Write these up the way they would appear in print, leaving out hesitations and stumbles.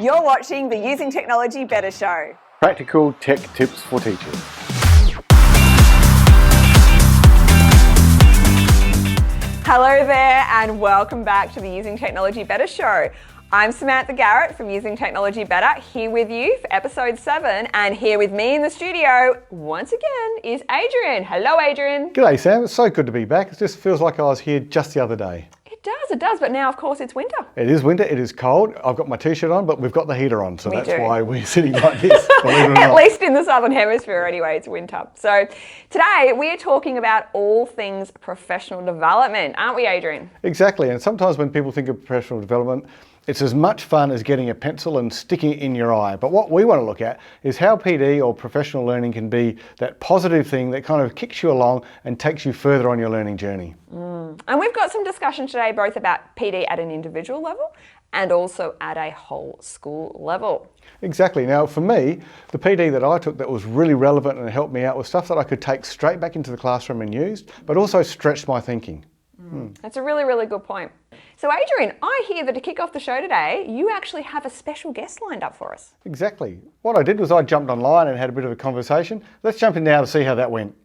You're watching the Using Technology Better show. Practical tech tips for teachers. Hello there and welcome back to the Using Technology Better show. I'm Samantha Garrett from Using Technology Better, here with you for episode 7, and here with me in the studio once again is Adrian. Hello Adrian. G'day Sam, it's so good to be back. It just feels like I was here just the other day. It does, but now of course it's winter. It is winter, it is cold. I've got my t-shirt on, but we've got the heater on, so that's do. why we're sitting like this. At least in the Southern Hemisphere anyway, it's winter. So today we are talking about all things professional development, aren't we Adrian? Exactly, and sometimes when people think of professional development, it's as much fun as getting a pencil and sticking it in your eye. But what we want to look at is how PD or professional learning can be that positive thing that kind of kicks you along and takes you further on your learning journey. And we've got some discussion today both about PD at an individual level and also at a whole school level. Exactly. Now for me, the PD that I took that was really relevant and helped me out was stuff that I could take straight back into the classroom and use, but also stretched my thinking. That's a really, really good point. So Adrian, I hear that to kick off the show today, you actually have a special guest lined up for us. Exactly. What I did was I jumped online and had a bit of a conversation. Let's jump in now to see how that went.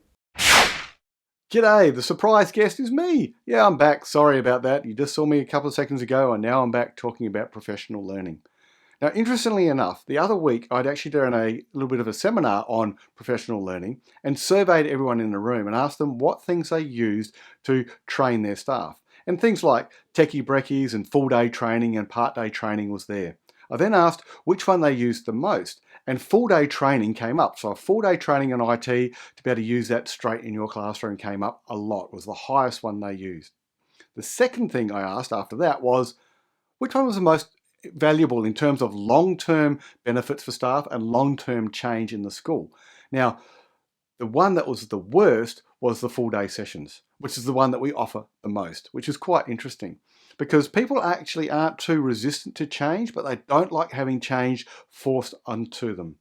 G'day, the surprise guest is me. Yeah, I'm back. Sorry about that. You just saw me a couple of seconds ago and now I'm back talking about professional learning. Now, interestingly enough, the other week I'd actually done a little bit of a seminar on professional learning and surveyed everyone in the room and asked them what things they used to train their staff. And things like techie brekkies and full day training and part day training was there. I then asked which one they used the most, and full day training came up. So a full day training in IT to be able to use that straight in your classroom came up a lot, was the highest one they used. The second thing I asked after that was which one was the most valuable in terms of long-term benefits for staff and long-term change in the school. Now, the one that was the worst was the full day sessions, which is the one that we offer the most, which is quite interesting because people actually aren't too resistant to change, but they don't like having change forced onto them.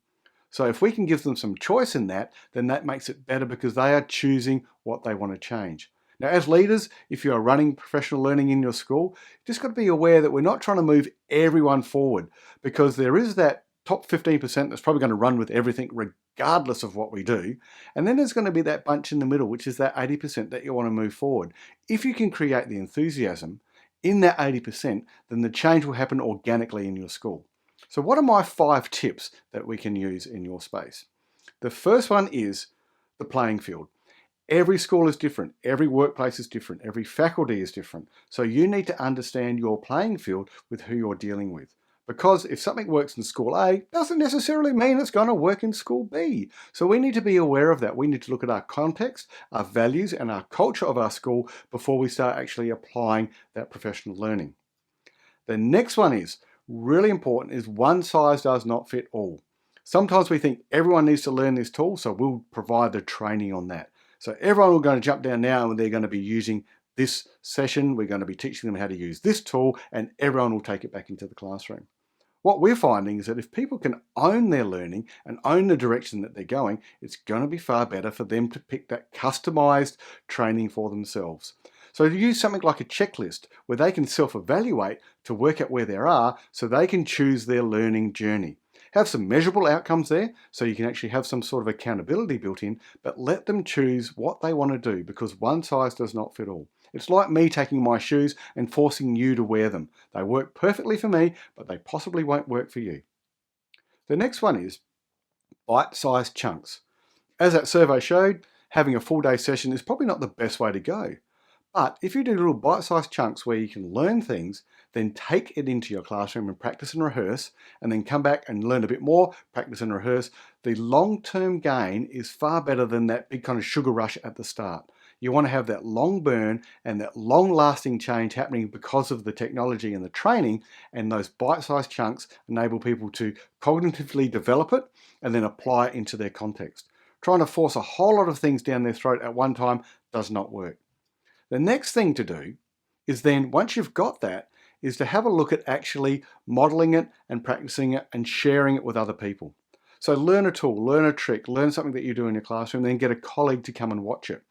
So if we can give them some choice in that, then that makes it better because they are choosing what they want to change. Now, as leaders, if you are running professional learning in your school, you've just got to be aware that we're not trying to move everyone forward because there is that top 15% that's probably going to run with everything regardless of what we do. And then there's going to be that bunch in the middle, which is that 80% that you want to move forward. If you can create the enthusiasm in that 80%, then the change will happen organically in your school. So what are my 5 tips that we can use in your space? The first one is the playing field. Every school is different, every workplace is different, every faculty is different. So you need to understand your playing field with who you're dealing with. Because if something works in school A, doesn't necessarily mean it's going to work in school B. So we need to be aware of that. We need to look at our context, our values, and our culture of our school before we start actually applying that professional learning. The next one is, really important, is one size does not fit all. Sometimes we think everyone needs to learn this tool, so we'll provide the training on that. So everyone will going to jump down now and they're going to be using this session. We're going to be teaching them how to use this tool and everyone will take it back into the classroom. What we're finding is that if people can own their learning and own the direction that they're going, it's going to be far better for them to pick that customized training for themselves. So to use something like a checklist where they can self-evaluate to work out where they are so they can choose their learning journey. Have some measurable outcomes there so you can actually have some sort of accountability built in, but let them choose what they want to do because one size does not fit all. It's like me taking my shoes and forcing you to wear them. They work perfectly for me, but they possibly won't work for you. The next one is bite-sized chunks. As that survey showed, having a full day session is probably not the best way to go. But if you do little bite-sized chunks where you can learn things, then take it into your classroom and practice and rehearse, and then come back and learn a bit more, practice and rehearse, the long-term gain is far better than that big kind of sugar rush at the start. You want to have that long burn and that long-lasting change happening because of the technology and the training, and those bite-sized chunks enable people to cognitively develop it and then apply it into their context. Trying to force a whole lot of things down their throat at one time does not work. The next thing to do is then, once you've got that, is to have a look at actually modeling it and practicing it and sharing it with other people. So learn a tool, learn a trick, learn something that you do in your classroom, then get a colleague to come and watch it.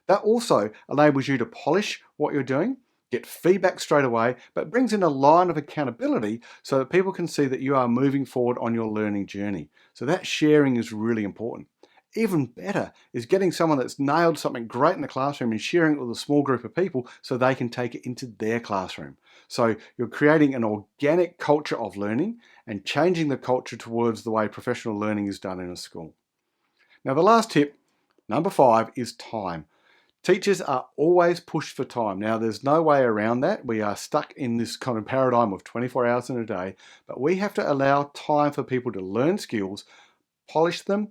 That also enables you to polish what you're doing get feedback straight away, but brings in a line of accountability so that people can see that you are moving forward on your learning journey. So that sharing is really important. Even better is getting someone that's nailed something great in the classroom and sharing it with a small group of people so they can take it into their classroom. So you're creating an organic culture of learning and changing the culture towards the way professional learning is done in a school. Now the last tip, number 5, is time. Teachers are always pushed for time. Now there's no way around that. We are stuck in this kind of paradigm of 24 hours in a day, but we have to allow time for people to learn skills, polish them,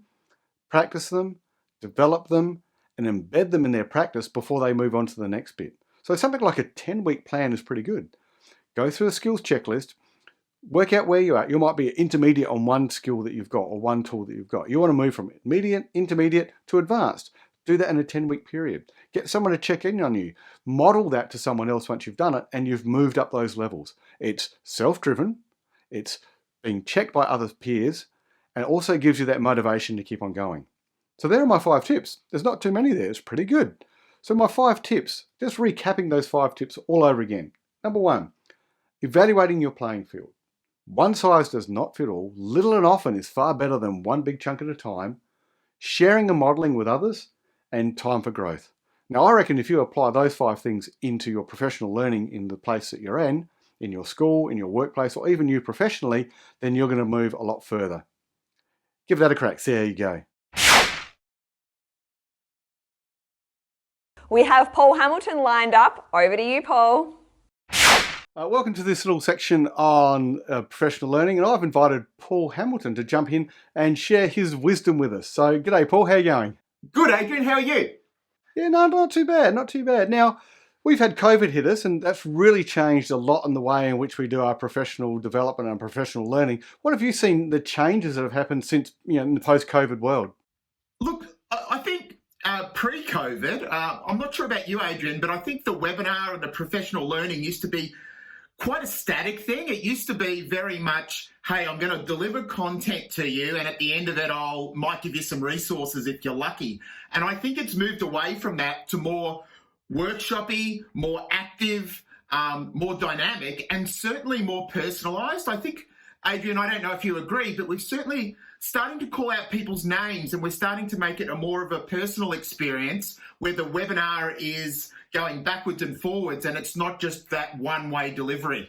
practice them, develop them, and embed them in their practice before they move on to the next bit. So something like a 10-week plan is pretty good. Go through a skills checklist, work out where you're at. You might be intermediate on one skill that you've got or one tool that you've got. You want to move from intermediate to advanced. Do that in a 10-week period. Get someone to check in on you. Model that to someone else once you've done it and you've moved up those levels. It's self-driven, it's being checked by other peers, and it also gives you that motivation to keep on going. So there are my 5 tips. There's not too many there. It's pretty good. So my 5 tips, just recapping those 5 tips all over again. Number 1, evaluating your playing field. One size does not fit all. Little and often is far better than one big chunk at a time. Sharing and modeling with others, and time for growth. Now I reckon if you apply those 5 things into your professional learning in the place that you're in your school, in your workplace, or even you professionally, then you're going to move a lot further. Give that a crack. See how you go. We have Paul Hamilton lined up. Over to you, Paul. Welcome to this little section on professional learning, and I've invited Paul Hamilton to jump in and share his wisdom with us. So, g'day, Paul. How are you going? Good, Adrian. How are you? Yeah, no, not too bad. Not too bad. Now, we've had COVID hit us, and that's really changed a lot in the way in which we do our professional development and professional learning. What have you seen the changes that have happened since, in the post-COVID world? Look, I think pre-COVID, I'm not sure about you, Adrian, but I think the webinar and the professional learning used to be quite a static thing. It used to be very much, hey, I'm going to deliver content to you, and at the end of it, might give you some resources if you're lucky. And I think it's moved away from that to more workshoppy, more active, more dynamic, and certainly more personalised. I think, Adrian, I don't know if you agree, but we're certainly starting to call out people's names, and we're starting to make it a more of a personal experience where the webinar is going backwards and forwards, and it's not just that one-way delivery.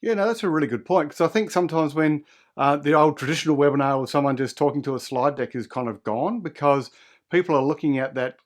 Yeah, no, that's a really good point, because I think sometimes when the old traditional webinar with someone just talking to a slide deck is kind of gone, because people are looking at that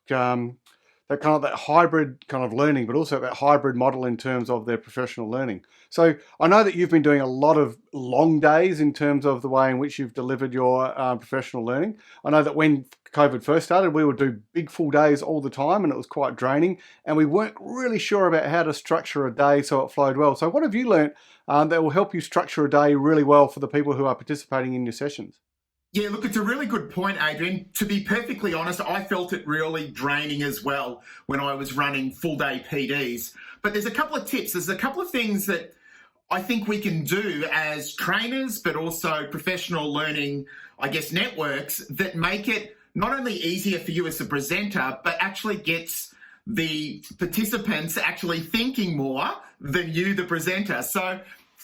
that hybrid kind of learning, but also that hybrid model in terms of their professional learning. So I know that you've been doing a lot of long days in terms of the way in which you've delivered your professional learning. I know that when COVID first started, we would do big full days all the time, and it was quite draining, and we weren't really sure about how to structure a day so it flowed well. So what have you learnt that will help you structure a day really well for the people who are participating in your sessions? Yeah, look, it's a really good point, Adrian. To be perfectly honest, I felt it really draining as well when I was running full-day PDs. But there's a couple of tips. There's a couple of things that I think we can do as trainers, but also professional learning, networks that make it not only easier for you as a presenter, but actually gets the participants actually thinking more than you, the presenter. So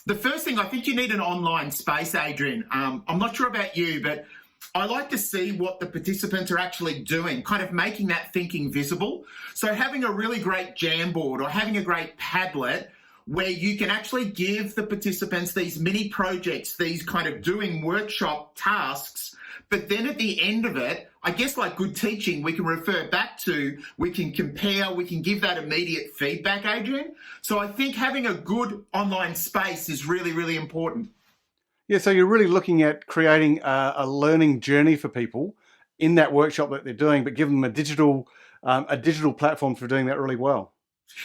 the first thing, I think you need an online space, Adrian. I'm not sure about you, but I like to see what the participants are actually doing, kind of making that thinking visible. So having a really great Jamboard or having a great Padlet where you can actually give the participants these mini projects, these kind of doing workshop tasks, but then at the end of it, I guess like good teaching, we can refer back to, we can compare, we can give that immediate feedback, Adrian. So I think having a good online space is really, really important. Yeah, so you're really looking at creating a learning journey for people in that workshop that they're doing, but give them a digital platform for doing that really well.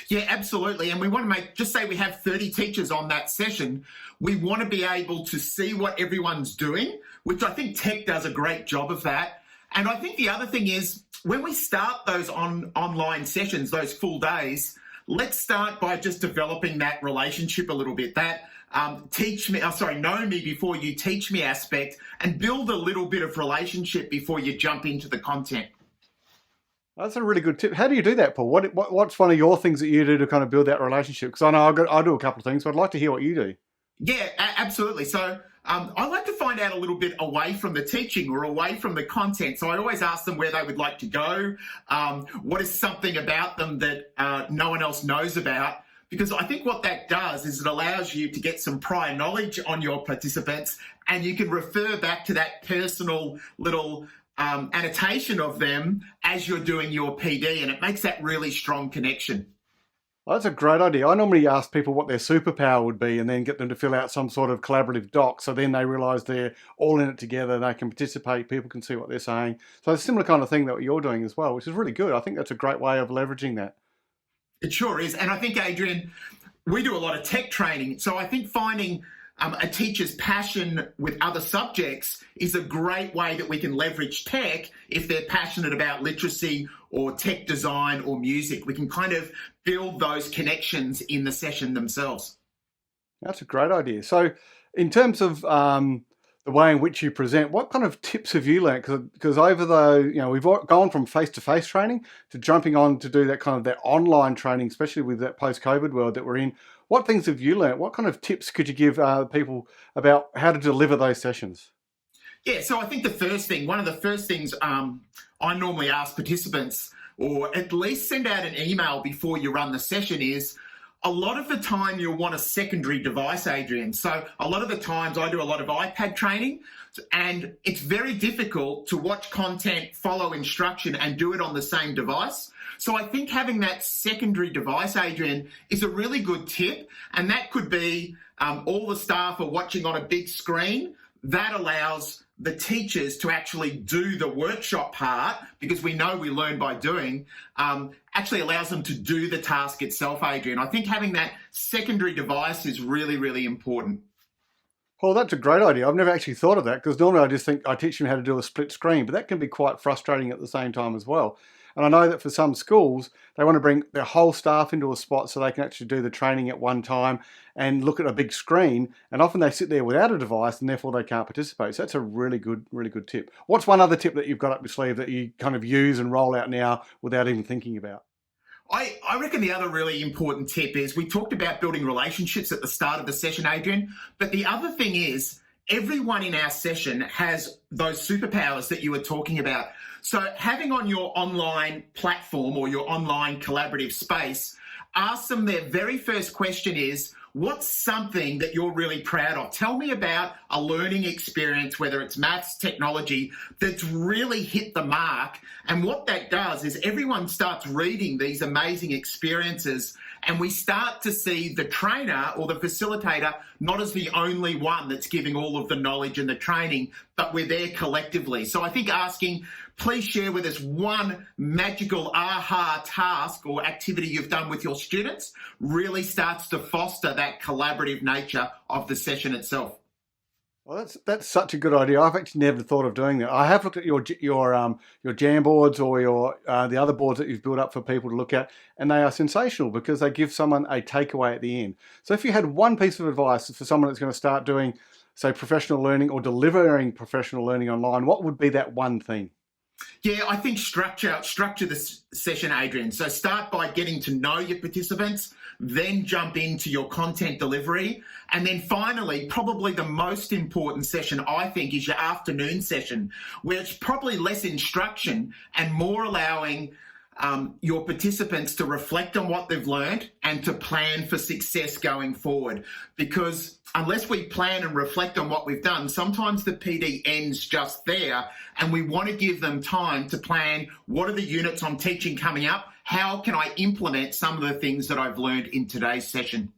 Yeah, absolutely. And we want to just say we have 30 teachers on that session. We want to be able to see what everyone's doing, which I think tech does a great job of that. And I think the other thing is when we start those online sessions, those full days, let's start by just developing that relationship a little bit, that know me before you teach me aspect, and build a little bit of relationship before you jump into the content. That's a really good tip. How do you do that, Paul? What's one of your things that you do to kind of build that relationship? Because I know I do a couple of things, but I'd like to hear what you do. Yeah, absolutely. So I like to find out a little bit away from the teaching or away from the content. So I always ask them where they would like to go. What is something about them that no one else knows about? Because I think what that does is it allows you to get some prior knowledge on your participants, and you can refer back to that personal little annotation of them as you're doing your PD, and it makes that really strong connection. Well, that's a great idea. I normally ask people what their superpower would be and then get them to fill out some sort of collaborative doc. So then they realise they're all in it together. They can participate. People can see what they're saying. So it's a similar kind of thing that you're doing as well, which is really good. I think that's a great way of leveraging that. It sure is. And I think, Adrian, we do a lot of tech training. So I think finding a teacher's passion with other subjects is a great way that we can leverage tech if they're passionate about literacy or tech design or music. We can kind of build those connections in the session themselves. That's a great idea. So in terms of the way in which you present, what kind of tips have you learned? Because we've gone from face-to-face training to jumping on to do that online training, especially with that post-COVID world that we're in. What things have you learned? What kind of tips could you give people about how to deliver those sessions? Yeah, so I think one of the first things I normally ask participants, or at least send out an email before you run the session, is a lot of the time you'll want a secondary device, Adrian. So a lot of the times I do a lot of iPad training, and it's very difficult to watch content, follow instruction, and do it on the same device. So I think having that secondary device, Adrian, is a really good tip. And that could be all the staff are watching on a big screen. That allows the teachers to actually do the workshop part, because we know we learn by doing, actually allows them to do the task itself, Adrian. I think having that secondary device is really, really important. Well, that's a great idea. I've never actually thought of that, because normally I just think I teach them how to do a split screen, but that can be quite frustrating at the same time as well. And I know that for some schools, they want to bring their whole staff into a spot so they can actually do the training at one time and look at a big screen. And often they sit there without a device and therefore they can't participate. So that's a really good tip. What's one other tip that you've got up your sleeve that you kind of use and roll out now without even thinking about? I reckon the other really important tip is, we talked about building relationships at the start of the session, Adrian, but the other thing is everyone in our session has those superpowers that you were talking about. So having on your online platform or your online collaborative space, ask them, their very first question is, what's something that you're really proud of? Tell me about a learning experience, whether it's maths, technology, that's really hit the mark. And what that does is everyone starts reading these amazing experiences, and we start to see the trainer or the facilitator not as the only one that's giving all of the knowledge and the training, but we're there collectively. So I think asking, please share with us one magical aha task or activity you've done with your students, really starts to foster that collaborative nature of the session itself. Well, that's such a good idea. I've actually never thought of doing that. I have looked at your jam boards or your the other boards that you've built up for people to look at, and they are sensational because they give someone a takeaway at the end. So if you had one piece of advice for someone that's going to start doing, say, professional learning or delivering professional learning online, what would be that one thing? Yeah, I think structure the session, Adrian. So start by getting to know your participants, then jump into your content delivery. And then finally, probably the most important session, I think, is your afternoon session, where it's probably less instruction and more allowing your participants to reflect on what they've learned and to plan for success going forward. Because unless we plan and reflect on what we've done, sometimes the PD ends just there, and we want to give them time to plan, what are the units I'm teaching coming up? How can I implement some of the things that I've learned in today's session?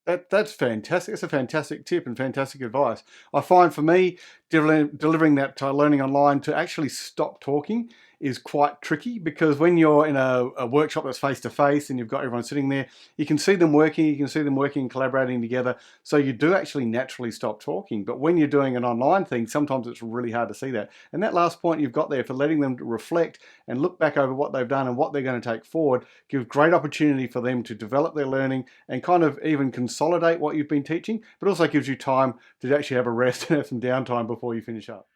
That's fantastic. It's a fantastic tip and fantastic advice. I find for me, delivering that learning online to actually stop talking is quite tricky, because when you're in a workshop that's face-to-face and you've got everyone sitting there, you can see them working and collaborating together, so you do actually naturally stop talking. But when you're doing an online thing, sometimes it's really hard to see that. And that last point you've got there for letting them reflect and look back over what they've done and what they're going to take forward gives great opportunity for them to develop their learning and kind of even consolidate what you've been teaching, but also gives you time to actually have a rest and have some downtime before you finish up.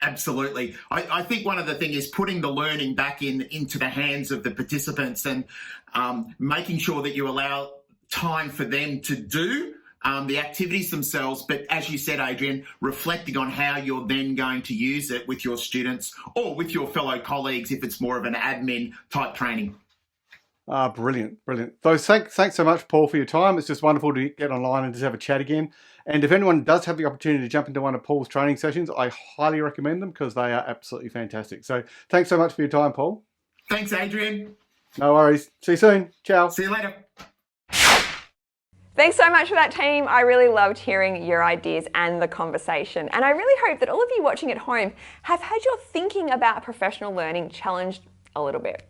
Absolutely. I think one of the things is putting the learning back into the hands of the participants and making sure that you allow time for them to do the activities themselves. But as you said, Adrian, reflecting on how you're then going to use it with your students or with your fellow colleagues if it's more of an admin type training. Brilliant. So thanks so much, Paul, for your time. It's just wonderful to get online and just have a chat again. And if anyone does have the opportunity to jump into one of Paul's training sessions, I highly recommend them because they are absolutely fantastic. So thanks so much for your time, Paul. Thanks, Adrian. No worries. See you soon. Ciao. See you later. Thanks so much for that, team. I really loved hearing your ideas and the conversation. And I really hope that all of you watching at home have had your thinking about professional learning challenged a little bit.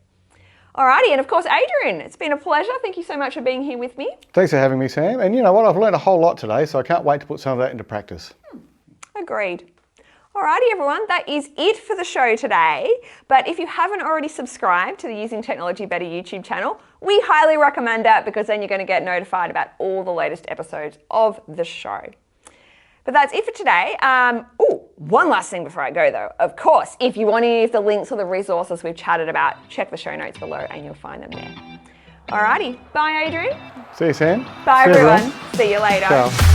Alrighty, and of course, Adrian, it's been a pleasure. Thank you so much for being here with me. Thanks for having me, Sam. And you know what? I've learned a whole lot today, so I can't wait to put some of that into practice. Agreed. Alrighty, everyone, that is it for the show today. But if you haven't already subscribed to the Using Technology Better YouTube channel, we highly recommend that because then you're going to get notified about all the latest episodes of the show. But that's it for today. One last thing before I go though. Of course, if you want any of the links or the resources we've chatted about, check the show notes below and you'll find them there. Alrighty, bye Adrian. See you, Sam. Bye everyone. See you later. Ciao.